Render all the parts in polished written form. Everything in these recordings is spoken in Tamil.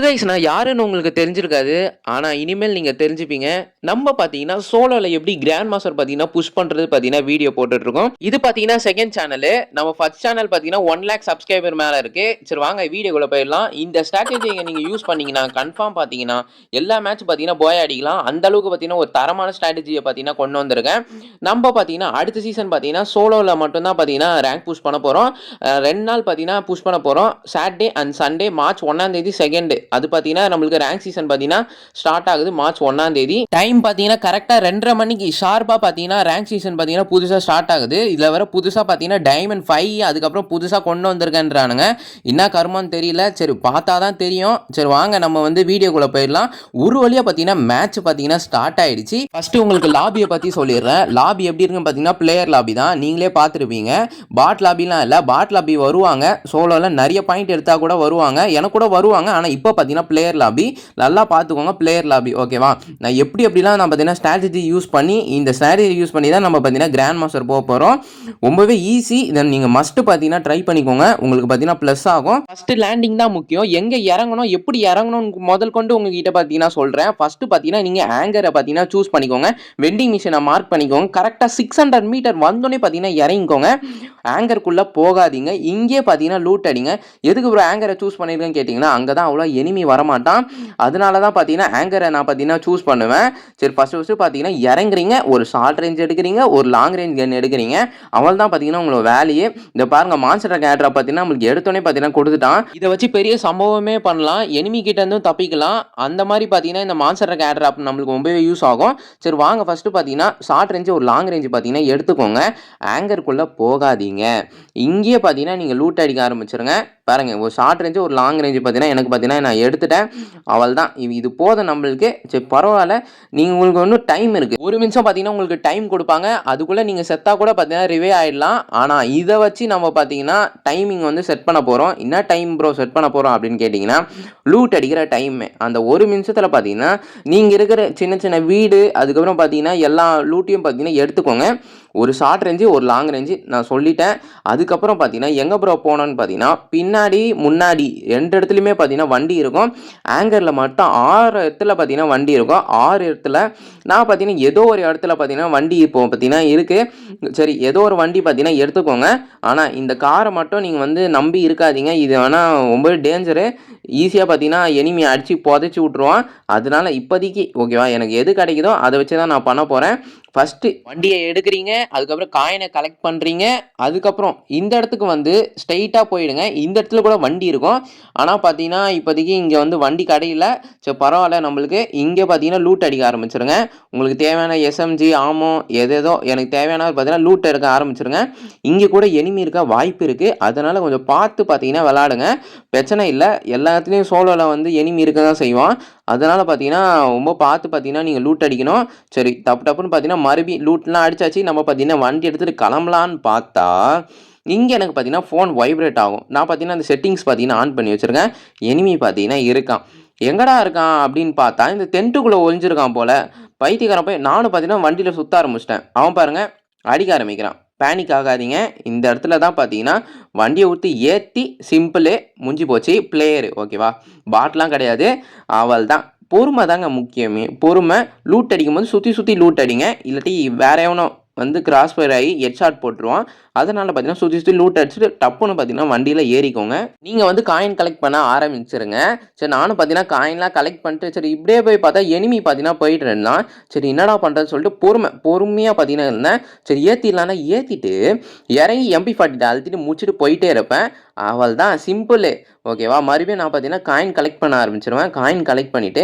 கைஸ் நான் யாருன்னு உங்களுக்கு தெரிஞ்சிருக்காது. ஆனா இனிமேல் நீங்க தெரிஞ்சுப்பீங்க. நம்ம பார்த்தீங்கன்னா சோலோல எப்படி கிராண்ட் மாஸ்டர் பார்த்தீங்கன்னா புஷ் பண்றது பார்த்தீங்கன்னா வீடியோ போட்டுட்டு இருக்கோம். இது பார்த்தீங்கன்னா செகண்ட் சேனலு. நம்ம ஃபர்ஸ்ட் சேனல் பார்த்தீங்கன்னா 1 லேக் சப்ஸ்கிரைபர் மேல இருக்கு. சரி வாங்க வீடியோக்குள்ள போயிடலாம். இந்த ஸ்ட்ராட்டஜியை நீங்க யூஸ் பண்ணீங்கன்னா கன்ஃபார்ம் பார்த்தீங்கன்னா எல்லா மேட்ச் பார்த்தீங்கன்னா போய் அடிக்கலாம். அந்த அளவுக்கு பார்த்தீங்கன்னா ஒரு தரமான ஸ்ட்ராட்டஜியை பார்த்தீங்கன்னா கொண்டு வந்திருக்கேன். நம்ம பார்த்தீங்கன்னா அடுத்த சீசன் பார்த்தீங்கன்னா சோலோல மட்டும் தான் பார்த்தீங்கன்னா ரேங்க் புஷ் பண்ண போறோம். 2 நாள் பார்த்தீங்கன்னா புஷ் பண்ண போறோம். சாட்டர்டே அண்ட் சண்டே மார்ச் 1ஆம் தேதி செகண்ட் அது பார்த்தீங்கன்னா நம்மளுக்கு ரேங்க் சீசன் பார்த்தீங்கன்னா ஸ்டார்ட் ஆகுது மார்ச் 1ஆம் தேதி. டைம் பார்த்தீங்கன்னா கரெக்டாக 2:30 மணிக்கு ஷார்ப்பாக பார்த்தீங்கன்னா ரேங்க் சீசன் பார்த்தீங்கன்னா புதுசாக ஸ்டார்ட் ஆகுது. இதில் வர புதுசாக பார்த்தீங்கன்னா டைமண்ட் 5 அதுக்கப்புறம் புதுசாக கொண்டு வந்திருக்கேன்றானுங்க. என்ன கர்மன்னு தெரியல. சரி பார்த்தா தான் தெரியும். சரி வாங்க நம்ம வந்து வீடியோக்குள்ளே போயிடலாம். ஒரு வழியாக பார்த்தீங்கன்னா மேட்ச் பார்த்தீங்கன்னா ஸ்டார்ட் ஆயிடுச்சு. ஃபர்ஸ்ட் உங்களுக்கு லாபியை பற்றி சொல்லிடுறேன். லாபி எப்படி இருக்குன்னு பார்த்தீங்கன்னா பிளேயர் லாபி தான். நீங்களே பார்த்துருப்பீங்க. பாட் லாபிலாம் இல்லை. பாட் லாபி வருவாங்க. சோலோவில் நிறைய பாயிண்ட் எடுத்தால் கூட வருவாங்க. எனக்கு கூட வருவாங்க. ஆனால் இப்போ பார்த்தீங்கன்னா பிளேயர் லாபி நல்லா பார்த்துக்கோங்க. பிளேயர் லாபி ஓகேவா. நான் எப்படிலாம் நான் பார்த்தீங்கன்னா ஸ்ட்ராட்டஜி யூஸ் பண்ணி இந்த ஸ்ட்ராட்டஜி யூஸ் பண்ணி தான் நம்ம பார்த்தீங்கன்னா கிராண்ட் மாஸ்டர் போக போகிறோம். ரொம்பவே ஈஸி. இதை நீங்கள் மஸ்ட்டு பார்த்தீங்கன்னா ட்ரை பண்ணிக்கோங்க. உங்களுக்கு பார்த்தீங்கன்னா ப்ளஸ் ஆகும். ஃபஸ்ட்டு லேண்டிங் தான் முக்கியம். எங்கே இறங்கணும் எப்படி இறங்கணும் முதல் கொண்டு உங்ககிட்ட பார்த்தீங்கன்னா சொல்கிறேன். ஃபஸ்ட்டு பார்த்தீங்கன்னா நீங்கள் ஆங்கரை பார்த்தீங்கன்னா சூஸ் பண்ணிக்கோங்க. வெண்டிங் மிஷினை மார்க் பண்ணிக்கோங்க. கரெக்டாக 600 மீட்டர் வந்தோடனே பார்த்தீங்கன்னா இறங்கிக்கோங்க. ஆங்கருக்குள்ளே போகாதீங்க. இங்கே பார்த்தீங்கன்னா லூட் அடிங்க. எதுக்கு ப்ரோ ஆங்கரை சூஸ் பண்ணியிருக்கேன்னு கேட்டிங்கன்னா அங்கே தான் அவ்வளோ எனிமி வரமாட்டான். அதனால தான் பார்த்தீங்கன்னா ஆங்கரை நான் பார்த்தீங்கன்னா சூஸ் பண்ணுவேன். சரி ஃபஸ்ட்டு பார்த்தீங்கன்னா இறங்குறீங்க. ஒரு ஷார்ட் ரேஞ்ச் எடுக்கிறீங்க. ஒரு லாங் ரேஞ்ச் கன் எடுக்கிறீங்க. அவள் தான் பார்த்தீங்கன்னா உங்களோட வேலையே. இந்த பாருங்கள் மான்ஸ்டர் கேரக்டரை பார்த்தீங்கன்னா நம்மளுக்கு எடுத்தோடனே பார்த்தீங்கன்னா கொடுத்துட்டான். இதை வச்சு பெரிய சம்பவமே பண்ணலாம். எனிமி கிட்ட இருந்தும் தப்பிக்கலாம். அந்த மாதிரி பார்த்தீங்கன்னா இந்த மான்ஸ்டர் கேரக்டர் அப்போ நம்மளுக்கு ரொம்பவே யூஸ் ஆகும். சரி வாங்க ஃபஸ்ட்டு பார்த்தீங்கன்னா ஷார்ட் ரேஞ்சு ஒரு லாங் ரேஞ்சு பார்த்தீங்கன்னா எடுத்துக்கோங்க. ஆங்கருக்குள்ளே போகாதீங்க. இங்கேயே பார்த்தீங்கன்னா நீங்கள் லூட் அடிக்க ஆரம்பிச்சிருங்க. பாருங்க ஒரு ஷார்ட் ரேஞ்சு ஒரு லாங் ரேஞ்சு பார்த்தீங்கன்னா எனக்கு பார்த்தீங்கன்னா நான் எடுத்துட்டேன். அவள் தான் இது போதும் நம்மளுக்கு. சரி பரவாயில்ல. நீங்கள் உங்களுக்கு ஒன்றும் டைம் இருக்குது. 1 நிமிஷம் பார்த்தீங்கன்னா உங்களுக்கு டைம் கொடுப்பாங்க. அதுக்குள்ளே நீங்கள் செத்தா கூட பார்த்தீங்கன்னா ரிவே ஆகிடலாம். ஆனால் இதை வச்சு நம்ம பார்த்தீங்கன்னா டைமிங் வந்து செட் பண்ண போகிறோம். என்ன டைம் ப்ரோ செட் பண்ண போகிறோம் அப்படின்னு கேட்டிங்கன்னா லூட் அடிக்கிற டைம். அந்த 1 நிமிஷத்தில் பார்த்தீங்கன்னா நீங்கள் இருக்கிற சின்ன சின்ன வீடு அதுக்கப்புறம் பார்த்தீங்கன்னா எல்லா லூட்டையும் பார்த்தீங்கன்னா எடுத்துக்கோங்க. ஒரு ஷார்ட் ரேஞ்சு ஒரு லாங் ரேஞ்சு நான் சொல்லிட்டேன். அதுக்கப்புறம் பார்த்தீங்கன்னா எங்கே ப்ரோ போனோன்னு பார்த்தீங்கன்னா பின்னாடி முன்னாடி 2 இடத்துலையுமே பார்த்தீங்கன்னா வண்டி இருக்கும். ஆங்கரில் மட்டும் 6 இடத்துல பார்த்தீங்கன்னா வண்டி இருக்கும். 6 இடத்துல நான் பார்த்தீங்கன்னா ஏதோ ஒரு இடத்துல பார்த்தீங்கன்னா வண்டி இப்போ பார்த்தீங்கன்னா இருக்குது. சரி ஏதோ ஒரு வண்டி பார்த்தீங்கன்னா எடுத்துக்கோங்க. ஆனால் இந்த காரை மட்டும் நீங்கள் வந்து நம்பி இருக்காதீங்க. இது வேணால் ரொம்ப டேஞ்சரு. ஈஸியாக பார்த்தீங்கன்னா எனிமி அடித்து புதைச்சி விட்ருவான். அதனால இப்போதைக்கு ஓகேவா எனக்கு எது கிடைக்குதோ அதை வச்சு தான் நான் பண்ண போகிறேன். ஃபஸ்ட்டு வண்டியை எடுக்கிறீங்க. அதுக்கப்புறம் காயினை கலெக்ட் பண்ணுறீங்க. அதுக்கப்புறம் இந்த இடத்துக்கு வந்து ஸ்ட்ரெயிட்டாக போயிடுங்க. இந்த இடத்துல கூட வண்டி இருக்கும். ஆனால் பார்த்தீங்கன்னா இப்போதைக்கு இங்கே வந்து வண்டி கடையில். சரி பரவாயில்ல நம்மளுக்கு இங்கே பார்த்தீங்கன்னா லூட் அடிக்க ஆரம்பிச்சிருங்க. உங்களுக்கு தேவையான எஸ்எம்ஜி ஆமோ எதேதோ எனக்கு தேவையான பார்த்தீங்கன்னா லூட் எடுக்க ஆரம்பிச்சிருங்க. இங்கே கூட எனிமி இருக்க வாய்ப்பு இருக்குது. அதனால் கொஞ்சம் பார்த்து பார்த்தீங்கன்னா விளாடுங்க. பிரச்சனை இல்லை. எல்லா இடத்துலையும் சோலோவில் வந்து எனிமி இருக்க தான் செய்வான். அதனால் பார்த்தீங்கன்னா ரொம்ப பார்த்து பார்த்தீங்கன்னா நீங்கள் லூட் அடிக்கணும். சரி டப்புன்னு பார்த்தீங்கன்னா மறுபடியும் லூட்லாம் அடிச்சாச்சு. நம்ம பார்த்தீங்கன்னா வண்டி எடுத்துகிட்டு கிளம்பலான்னு பார்த்தா இங்கே எனக்கு பார்த்தீங்கன்னா ஃபோன் வைப்ரேட் ஆகும். நான் பார்த்தீங்கன்னா அந்த செட்டிங்ஸ் பார்த்தீங்கன்னா ஆன் பண்ணி வச்சுருக்கேன். எனிமி பார்த்தீங்கன்னா இருக்கான். எங்கடா இருக்கான் அப்படின்னு பார்த்தா இந்த டென்ட்டுக்குள்ளே ஒழிஞ்சிருக்கான் போல். பைத்தியக்காரன் போய் நானும் பார்த்தீங்கன்னா வண்டியில் சுற்ற ஆரம்பிச்சிட்டேன். அவன் பாருங்கள் அடிக்க ஆரம்பிக்கிறான். பேனிக் ஆகாதீங்க. இந்த இடத்துல தான் பார்த்தீங்கன்னா வண்டியை ஊற்றி ஏற்றி சிம்பிளே முடிஞ்சு போச்சு. பிளேயரு ஓகேவா. பாட்லாம் கிடையாது. அவள் தான் பொறுமை தாங்க முக்கியமே. பொறுமை. லூட் அடிக்கும் போது சுற்றி லூட் அடிங்க. இல்லாட்டி வேற எவனோ வந்து கிராஸ் ஃபயர் ஆகி ஹெட்ஷாட் போட்டுருவான். அதனால் பார்த்தீங்கன்னா சுற்றி லூட் அடிச்சுட்டு டப்புன்னு பார்த்தீங்கன்னா வண்டியில் ஏறிக்கோங்க. நீங்கள் வந்து காயின் கலெக்ட் பண்ண ஆரம்பிச்சிருங்க. சரி நானும் பார்த்தீங்கன்னா காயின்லாம் கலெக்ட் பண்ணிட்டு சரி இப்படியே போய் பார்த்தா எனிமி பார்த்தீங்கன்னா போயிட்டு இருந்தான். சரி என்னடா பண்ணுறதுன்னு சொல்லிட்டு பொறுமையாக பார்த்தீங்கன்னா இருந்தேன். சரி ஏற்றிடலான்னா ஏற்றிட்டு இறங்கி MP40 அழுத்திட்டு முடிச்சுட்டு போயிட்டே இருப்பேன். அவள் தான் சிம்பிளு ஓகேவா. மறுபடியும் நான் பார்த்தீங்கன்னா காயின் கலெக்ட் பண்ண ஆரம்பிச்சிருவேன். காயின் கலெக்ட் பண்ணிவிட்டு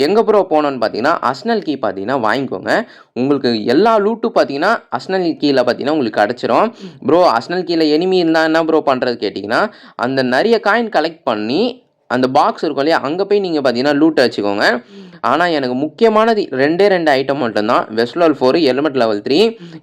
எங்கே ப்ரோ போனோன்னு பார்த்தீங்கன்னா அஸ்னல் கீ பார்த்தீங்கன்னா வாங்கிக்கோங்க. உங்களுக்கு எல்லா லூட்டும் பார்த்தீங்கன்னா அஸ்னல் கீயில் பார்த்தீங்கன்னா உங்களுக்கு கிடச்சிரும். ப்ரோ அஸ்னல் கீழே எனிமி இருந்தால் என்ன ப்ரோ பண்ணுறது கேட்டிங்கன்னா அந்த நிறைய காயின் கலெக்ட் பண்ணி அந்த பாக்ஸ் இருக்கும் இல்லையா அங்கே போய் நீங்கள் பார்த்தீங்கன்னா லூட் வச்சுக்கோங்க. ஆனால் எனக்கு முக்கியமானது 2 ஐட்டம் மட்டும்தான். வெஸ்லோல் 4 ஹெல்மெட் லெவல் 3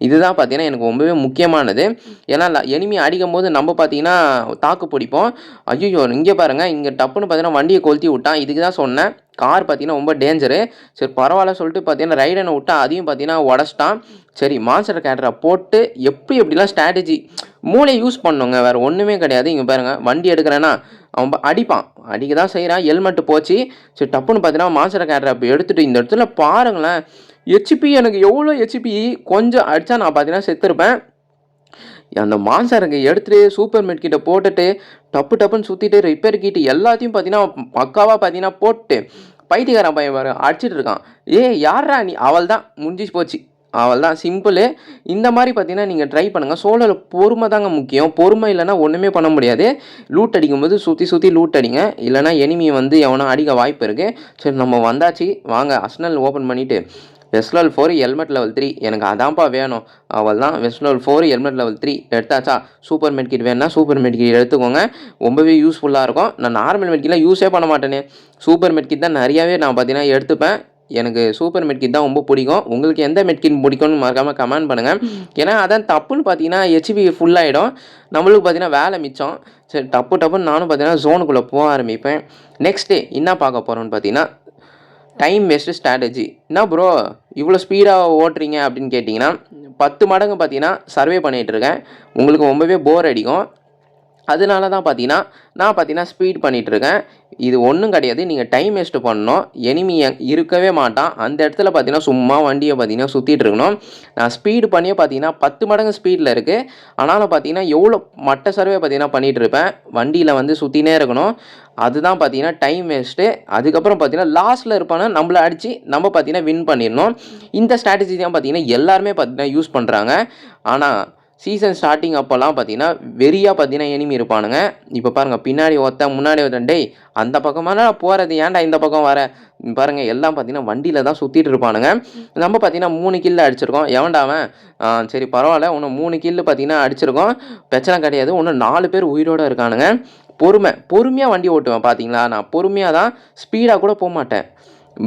இதுதான் பார்த்தீங்கன்னா எனக்கு ரொம்பவே முக்கியமானது. ஏன்னா எனிமி அடிக்கும் போது நம்ம பார்த்தீங்கன்னா தாக்கு பிடிப்போம். ஐயோ இங்கே பாருங்கள் இங்கே டப்புன்னு பார்த்தீங்கன்னா வண்டியை கொளுத்தி விட்டான். இதுக்கு தான் சொன்னேன் கார் பார்த்தீங்கன்னா ரொம்ப டேஞ்சரு. சரி பரவாயில்ல சொல்லிட்டு பார்த்தீங்கன்னா ரைடனை விட்டா அதையும் பார்த்தீங்கன்னா உடச்சிட்டான். சரி மான்ஸ்டர் கேரக்டரை போட்டு எப்படிலாம் ஸ்ட்ராட்டஜி மூளை யூஸ் பண்ணுங்க. வேறு ஒன்றுமே கிடையாது. இங்கே பாருங்கள் வண்டி எடுக்கிறேன்னா அவன் அடிப்பான், அடிக்க தான் செய்கிறான். ஹெல்மெட்டு போச்சு. சரி டப்புன்னு பார்த்தீங்கன்னா மாஸ்டர் கேரக்டர் அப்போ எடுத்துகிட்டு இந்த இடத்துல பாருங்களேன், ஹெச்பி எனக்கு எவ்வளோ ஹெச்பி கொஞ்சம் அடித்தா நான் பார்த்தீங்கன்னா செத்துருப்பேன். அந்த மான்ஸ்டருக்கு எடுத்துட்டு சூப்பர் மெட் கிட்ட போட்டுட்டு டப்புன்னு சுற்றிட்டு ரிப்பேர் கிட்டு எல்லாத்தையும் பார்த்தீங்கன்னா பக்காவாக பார்த்தீங்கன்னா போட்டு பைத்தியக்காரன் பையன் பாரு அடிச்சிட்டு இருக்கான். யாரா நீ? அவள் தான் முடிஞ்சு போச்சு, அவள் தான் சிம்பிள். இந்த மாதிரி பார்த்தீங்கன்னா நீங்கள் ட்ரை பண்ணுங்கள். சோலோவில் பொறுமை தாங்க முக்கியம். பொறுமை இல்லைன்னா ஒன்றுமே பண்ண முடியாது. லூட் அடிக்கும்போது சுற்றி லூட் அடிங்க, இல்லைனா எனிமி வந்து எவனோ அடிக்க வாய்ப்பு இருக்குது. சரி நம்ம வந்தாச்சு வாங்க. அர்சனல் ஓப்பன் பண்ணிவிட்டு வெஸ்ட் 4 ஹெல்மெட் லெவல் 3 எனக்கு அதான்ப்பா வேணும். அவள் தான் வெஸ்ட் 4 ஹெல்மெட் லெவல் 3 எடுத்தாச்சா. சூப்பர் மெட் கிட் வேணுன்னா சூப்பர் மெட் கிட் எடுத்துக்கோங்க, ரொம்பவே யூஸ்ஃபுல்லாக இருக்கும். நான் நார்மல் மெட் கிட்லாம் யூஸே பண்ண மாட்டேனே, சூப்பர் மெட் கிட் தான் நிறையாவே நான் பார்த்தீங்கன்னா எடுத்துப்பேன். எனக்கு சூப்பர் மெட் கிட் தான் ரொம்ப பிடிக்கும். உங்களுக்கு எந்த மெட் கிட் பிடிக்கும்னு மறக்காமல் கமெண்ட் பண்ணுங்கள். ஏன்னா அதான் தப்புன்னு பார்த்தீங்கன்னா ஹெச்பி ஃபுல்லாகிடும், நம்மளுக்கு பார்த்தீங்கன்னா வேலை மிச்சம். சரி டப்புன்னு நானும் பார்த்தீங்கன்னா ஜோனுக்குள்ளே போக ஆரம்பிப்பேன். நெக்ஸ்ட்டு என்ன பார்க்க போகிறோன்னு பார்த்தீங்கன்னா டைம் வேஸ்ட்டு ஸ்ட்ராட்டஜி. என்ன ப்ரோ இவ்வளோ ஸ்பீடாக ஓட்டுறீங்க அப்படின்னு கேட்டிங்கன்னா 10 மடங்கு பார்த்தீங்கன்னா சர்வே பண்ணிகிட்ருக்கேன். உங்களுக்கு ரொம்பவே போர் அடிக்கும், அதனால தான் பார்த்தீங்கன்னா நான் பார்த்தீங்கன்னா ஸ்பீட் பண்ணிகிட்ருக்கேன். இது ஒன்றும் கிடையாது, நீங்கள் டைம் வேஸ்ட்டு பண்ணணும். எனிமி இருக்கவே மாட்டான் அந்த இடத்துல பார்த்தீங்கன்னா சும்மா வண்டியை பார்த்தீங்கன்னா சுற்றிட்டு இருக்கணும். நான் ஸ்பீடு பண்ணியே பார்த்தீங்கன்னா 10 மடங்கு ஸ்பீடில் இருக்குது. ஆனாலும் பார்த்தீங்கன்னா எவ்வளோ மட்ட சர்வே பார்த்தீங்கன்னா பண்ணிகிட்ருப்பேன். வண்டியில் வந்து சுற்றினே இருக்கணும், அதுதான் பார்த்தீங்கன்னா டைம் வேஸ்ட்டு. அதுக்கப்புறம் பார்த்தீங்கன்னா லாஸ்ட்டில் இருப்பான நம்மளை அடித்து நம்ம பார்த்தீங்கன்னா வின் பண்ணிடணும். இந்த ஸ்ட்ராட்டஜி தான் பார்த்தீங்கன்னா எல்லாருமே பார்த்தீங்கன்னா யூஸ் பண்ணுறாங்க. ஆனால் சீசன் ஸ்டார்டிங் அப்போல்லாம் பார்த்தீங்கன்னா வெறியாக பார்த்தீங்கன்னா எனிமி இருப்பானுங்க. இப்போ பாருங்கள் பின்னாடி ஒருத்தன் முன்னாடி ஒருத்தன், டேய் அந்த பக்கமான போகிறது ஏன்டா இந்த பக்கம் வர பாருங்கள். எல்லாம் பார்த்தீங்கன்னா வண்டியில் தான் சுற்றிட்டு இருப்பானுங்க. நம்ம பார்த்தீங்கன்னா 3 கில்லு அடிச்சிருக்கோம். எவன்டாவன் சரி பரவாயில்ல, இன்னும் 3 கில்லு பார்த்தீங்கன்னா அடிச்சிருக்கோம், பிரச்சனை கிடையாது. இன்னும் 4 பேர் உயிரோடு இருக்கானுங்க. பொறுமையாக வண்டி ஓட்டுவேன் பார்த்தீங்களா. நான் பொறுமையாக தான், ஸ்பீடாக கூட போக மாட்டேன்.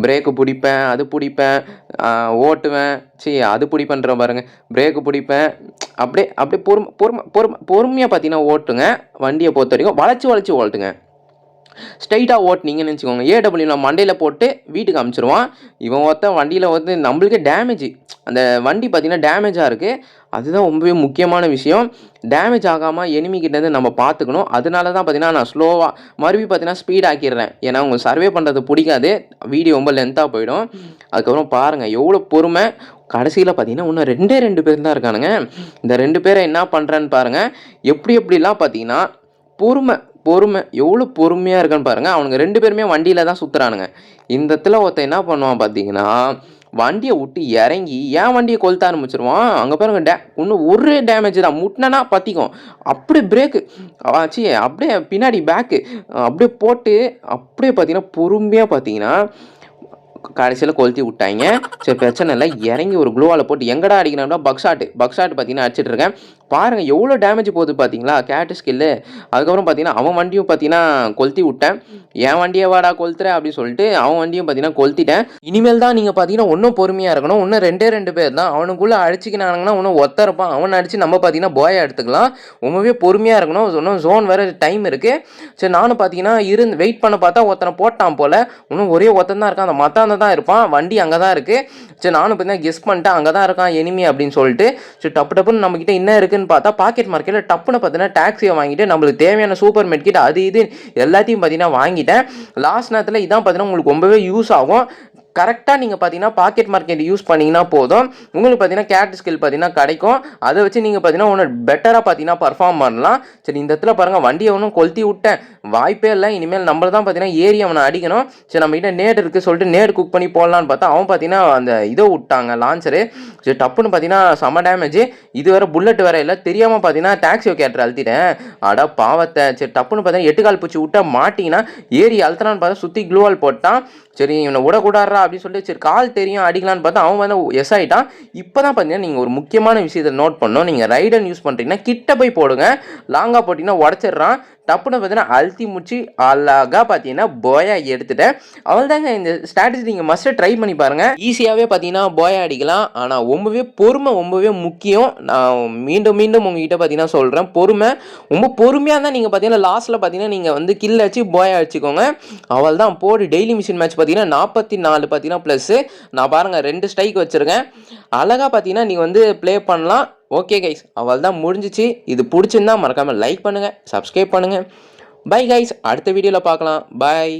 பிரேக்கு பிடிப்பேன், அது பிடிப்பேன், ஓட்டுவேன், அது பிடிப்பேன்ற பாருங்கள், பிரேக்கு பிடிப்பேன். அப்படியே பொறுமையாக பார்த்தீங்கன்னா ஓட்டுங்க. வண்டியை பொறுத்த வரைக்கும் வளைச்சி ஓட்டுங்க. ஸ்ட்ரைட்டாக ஓட்டுனீங்கன்னு வச்சுக்கோங்க, ஏடபிள்யூ மண்டையில் போட்டு வீட்டுக்கு அனுப்பிச்சிருவான். இவன் ஒருத்தன் வண்டியில் வந்து நம்மளுக்கே டேமேஜ், அந்த வண்டி பார்த்திங்கன்னா டேமேஜாக இருக்குது. அதுதான் ரொம்பவே முக்கியமான விஷயம். டேமேஜ் ஆகாமல் எனிமிக்கிட்டேருந்து நம்ம பார்த்துக்கணும். அதனால தான் பார்த்தீங்கன்னா நான் ஸ்லோவாக மறுபடியும் பார்த்தீங்கன்னா ஸ்பீட் ஆக்கிடுறேன். ஏன்னா உங்களுக்கு சர்வே பண்ணுறது பிடிக்காது, வீடியோ ரொம்ப லென்த்தாக போயிடும். அதுக்கப்புறம் பாருங்கள் எவ்வளோ பொறுமை. கடைசியில் பார்த்தீங்கன்னா இன்னும் 2 பேர் தான் இருக்கானுங்க. இந்த 2 பேரை என்ன பண்ணுறேன்னு பாருங்கள். எப்படிலாம் பார்த்தீங்கன்னா பொறுமை எவ்வளோ பொறுமையாக இருக்கான்னு பாருங்கள். அவனுங்க 2 பேருமே வண்டியில் தான் சுற்றுறானுங்க. இந்த இடத்துல ஒருத்தன் என்ன பண்ணுவான் பார்த்தீங்கன்னா, வண்டியை விட்டு இறங்கி ஏன் வண்டியை கொளுத்த ஆரம்பிச்சிருவான். அங்கே பாருங்க இன்னும் ஒரு டேமேஜ் தான், முட்டினா பற்றிக்கும். அப்படியே பிரேக்கு அப்படியே பின்னாடி பேக்கு அப்படியே போட்டு அப்படியே பார்த்தீங்கன்னா பொறுமையாக பார்த்தீங்கன்னா கடைசியில் கொளுத்தி விட்டாங்க. சரி பிரச்சனை இல்லை, இறங்கி ஒரு க்ளோவால் போட்டு எங்கடா அடிக்கிறான்னா பக் ஷாட் பார்த்தீங்கன்னா அடிச்சிட்டு இருக்கேன். பாருங்கள் எவ்வளோ டேமேஜ் போகுது பார்த்தீங்களா கேட்டு ஸ்கில்லு. அதுக்கப்புறம் பார்த்தீங்கன்னா அவன் வண்டியும் பார்த்தீங்கன்னா கொளுத்தி விட்டேன். என் வண்டியை வாடா கொளுத்துற அப்படின்னு சொல்லிட்டு அவன் வண்டியும் பார்த்தீங்கன்னா கொளுத்திட்டேன். இனிமேல் தான் நீங்கள் பார்த்தீங்கன்னா இன்னும் பொறுமையாக இருக்கணும். இன்னும் 2 பேர் தான், அவனுக்குள்ளே அடிச்சிக்கினாங்கன்னா இன்னும் ஒத்தரப்பான். அவனை அடித்து நம்ம பார்த்தீங்கன்னா போயா எடுத்துக்கலாம். ரொம்பவே பொறுமையாக இருக்கணும். இன்னும் ஜோன் வேறு டைம் இருக்குது. சரி நானும் பார்த்தீங்கன்னா வெயிட் பண்ண பார்த்தா ஒருத்தனை போட்டான் போல். இன்னும் ஒரே ஒருத்தன் தான் இருக்கான், அந்த மற்ற தான் இருப்பான். வண்டி அங்கே தான் இருக்குது. சரி நானும் பார்த்தீங்கன்னா கெஸ் பண்ணிட்டேன் அங்கே தான் இருக்கான் எனிமி அப்படின்னு சொல்லிட்டு. சரி டப்புன்னு நம்மக்கிட்ட என்ன இருக்குன்னு பார்த்தா பாக்கெட் மார்க்கெட்டில் டப்புன்னு பார்த்தீங்கன்னா டாக்ஸியை வாங்கிட்டு நம்மளுக்கு தேவையான சூப்பர் மெட்கிட் அது இது எல்லாத்தையும் பார்த்தீங்கன்னா வாங்கிட்டேன். லாஸ்ட் நேரத்தில் இதான் பார்த்தீங்கன்னா உங்களுக்கு ரொம்பவே யூஸ் ஆகும். கரெக்டாக நீங்கள் பார்த்தீங்கன்னா பாக்கெட் மார்க்கெட் யூஸ் பண்ணிங்கன்னா போதும், உங்களுக்கு பார்த்தீங்கன்னா கேட் ஸ்கில் பார்த்தீங்கன்னா கிடைக்கும். அதை வச்சு நீங்கள் பார்த்தீங்கன்னா ஒன்று பெட்டராக பார்த்தீங்கன்னா பர்ஃபார்ம் பண்ணலாம். சரி இந்த இடத்துல பாருங்கள் வண்டியை ஒன்றும் கொளுத்தி விட்டேன், வாய்ப்பே இல்லை. இனிமேல் நம்மள தான் பார்த்தீங்கன்னா ஏறி அவனை அடிக்கணும். சரி நம்மகிட்ட நேட் இருக்குது சொல்லிட்டு நேட் குக் பண்ணி போடலான்னு பார்த்தா அவன் பார்த்தீங்கன்னா அந்த இதை விட்டாங்க லான்ச்சரு. சரி டப்புன்னு பார்த்தீங்கன்னா செம்ம டேமேஜ். இது வேறு புல்லட் வேறு இல்லை, தெரியாமல் பார்த்தீங்கன்னா டாக்ஸியோ கேட்டர் அழுத்திட்டேன். அடா பாவத்தை. சரி டப்புன்னு பார்த்தீங்கன்னா 8 கால் பூச்சி விட்டா மாட்டிங்கன்னா ஏறி அழுத்தினான்னு பார்த்தா சுற்றி க்ளூவால் போட்டான். சரி இவனை விடக்கூடாதா அப்படின்னு சொல்லிட்டு சரி கால் தெரியும் அடிக்கலான்னு பார்த்தா அவன் வந்து எஸ் ஆகிட்டான். இப்போ தான் பார்த்தீங்கன்னா நீங்கள் ஒரு முக்கியமான விஷயத்தை நோட் பண்ணணும். நீங்கள் ரைடன் யூஸ் பண்ணுறீங்கன்னா கிட்ட போய் போடுங்க, லாங்காக போட்டிங்கன்னா உடச்சிட்றான். டப்புன்னு பார்த்தீங்கன்னா அழுத்தி முடிச்சு அழகாக பார்த்தீங்கன்னா போயா எடுத்துட்டேன். அவள் தாங்க இந்த ஸ்ட்ராட்டஜி நீங்கள் மஸ்ட்டு ட்ரை பண்ணி பாருங்கள். ஈஸியாகவே பார்த்தீங்கன்னா போயா அடிக்கலாம். ஆனால் ரொம்பவே முக்கியம். நான் மீண்டும் உங்ககிட்ட பார்த்தீங்கன்னா சொல்கிறேன், ரொம்ப பொறுமையாக இருந்தால் நீங்கள் பார்த்தீங்கன்னா லாஸ்ட்டில் பார்த்தீங்கன்னா நீங்கள் வந்து கில் அடிச்சு போயா அடிச்சுக்கோங்க. அவள் தான் போடு. டெய்லி மிஷின் மேட்ச் பார்த்தீங்கன்னா 44 பார்த்தீங்கன்னா ப்ளஸ்ஸு. நான் பாருங்கள் 2 ஸ்ட்ரைக் வச்சுருக்கேன். அழகாக பார்த்தீங்கன்னா நீங்கள் வந்து ப்ளே பண்ணலாம். ஓகே கைஸ், அவள் தான் முடிஞ்சிச்சு. இது பிடிச்சிருந்தா மறக்காமல் லைக் பண்ணுங்கள், சப்ஸ்கிரைப் பண்ணுங்கள். பை கைஸ், அடுத்த வீடியோவில் பார்க்கலாம். பாய்.